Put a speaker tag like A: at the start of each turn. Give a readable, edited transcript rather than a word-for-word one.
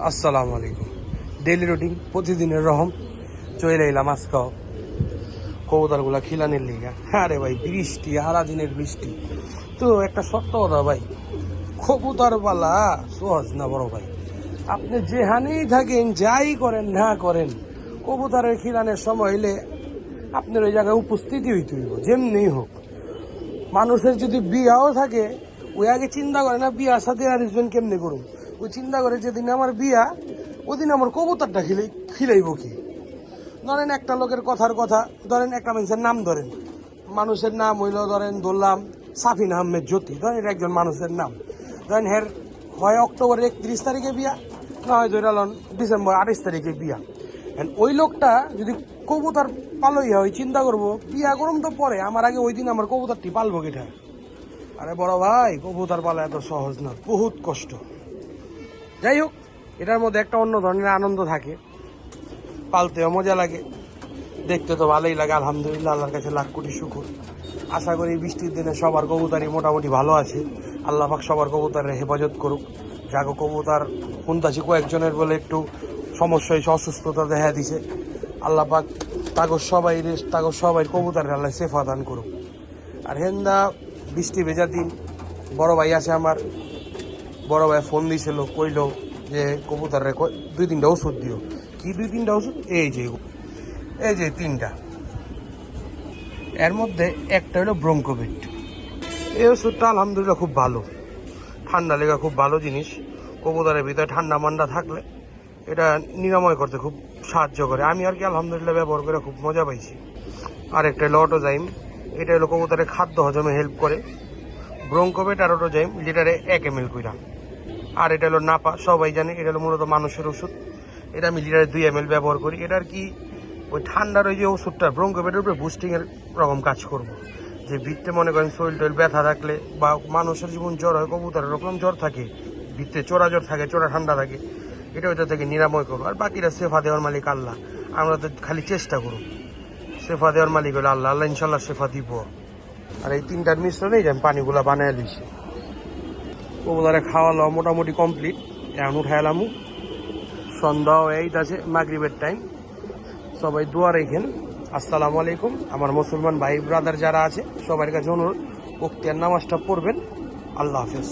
A: আসসালামু আলাইকুম। Daily routine প্রতিদিনের রহম চলে এলাম আজকাও কবুতরগুলা খিলানের লিগা। আরে ভাই বৃষ্টি, সারা দিনের বৃষ্টি। তো একটা সত্য কথা ভাই, কবুতর পালা সহজ না বড় ভাই। আপনি যেখানেই থাকেন, যাই করেন না করেন, কবুতরের খিলানের সময় হইলে আপনার ওই জায়গায় উপস্থিতি হইতে হইব, যেমনি হোক। মানুষের যদি বিয়াও থাকে, ওই আগে চিন্তা করে না বিয়ার সাথে অ্যারেঞ্জমেন্ট কেমনি করুন। ওই চিন্তা করে যেদিন আমার বিয়া, ওদিন আমার কবুতরটা খিলাইব কি। ধরেন একটা লোকের কথার কথা, ধরেন একটা মানুষের নাম ধরেন, মানুষের নাম হইল ধরেন ধরলাম সাফিন আহমেদ জ্যোতি, ধরেন এটা একজন মানুষের নাম। ধরেন হের হয় অক্টোবরের 31 তারিখে বিয়া, না হয় ধরালন ডিসেম্বর 28 তারিখে বিয়া। ওই লোকটা যদি কবুতর পালই হয়, চিন্তা করবো বিয়া করুম তো পরে, আমার আগে ওই দিন আমার কবুতরটি পালবো কিটা। আরে বড় ভাই, কবুতর পালা এত সহজ না, বহুত কষ্ট। যাই হোক, এটার মধ্যে একটা অন্য ধরনের আনন্দ থাকে, পালতেও মজা লাগে, দেখতে তো ভালোই লাগে। আলহামদুলিল্লাহ, আল্লাহর কাছে লাখ কোটি শুকুর। আশা করি বৃষ্টির দিনে সবার কবুতরই মোটামুটি ভালো আছে। আল্লাহ পাক সবার কবুতরের হেফাজত করুক। যাগো কবুতর শুনতাছি কয়েকজনের বলে একটু সমস্যা হয়েছে, অসুস্থতা দেখা দিছে। আল্লাহ পাক তাগো সবাই কবুতরের আল্লাহ সেফা দান করুক। আর হেন্দা বৃষ্টি ভেজা দিন, বড় ভাই আছে আমার, বড় ভাই ফোন দিয়েছিল, কইল যে কবুতরের 2-3টা ওষুধ দিও। কি 2-3টা ওষুধ? এই যে 3টা। এর মধ্যে একটা হলো ব্রঙ্কোভিট। এই ওষুধটা আলহামদুলিল্লাহ খুব ভালো, ঠান্ডা লেগা খুব ভালো জিনিস। কবুতরের ভিতরে ঠান্ডা মান্ডা থাকলে এটা নিরাময় করতে খুব সাহায্য করে। আমি আর কি আলহামদুলিল্লাহ ব্যবহার করে খুব মজা পাইছি। আর একটা হলো অটোজাইম, এটা হলো কবুতরের খাদ্য হজমে হেল্প করে। ব্রঙ্কোভিট আর অটোজাইম লিটারে 1 ml কইরা। আর এটা হলো নাপা, সবাই জানে এটা হলো মূলত মানুষের ওষুধ। এটা আমি লিটারে 2 ml ব্যবহার করি। এটা আর কি ওই ঠান্ডার ওই যে ওষুধটা ব্রঙ্কোভিটের উপরে বুস্টিংয়ের রকম কাজ করবো। যে ভিত্তে মনে করেন শরীর টরীর ব্যথা থাকলে, বা মানুষের জীবন জ্বর হয়, কবুতরের রকম জ্বর থাকে, ভিত্তে চোরা জ্বর থাকে, চোরা ঠান্ডা থাকে, এটা ওইটা থেকে নিরাময় করবো। আর বাকিটা সেফা দেওয়ার মালিক আল্লাহ, আমরা তো খালি চেষ্টা করব। সেফা দেওয়ার মালিক হলো আল্লাহ, আল্লাহ ইনশাল্লাহ সেফা দিব। আর এই 3টার মিশ্রণেই আমি পানিগুলা বানায় দিছি। কবুতরে খাওয়া লওয়া মোটামুটি কমপ্লিট, এখন উঠাইলাম। সন্ধ্যাও এই আছে, মাগরিবের টাইম। সবাই দোয়া রেখেন। আসসালামু আলাইকুম। আমার মুসলমান ভাই ব্রাদার যারা আছে, সবার কাছে অনুরোধ, ওক্তিয়ার নামাজটা পড়বেন। আল্লাহ হাফেজ।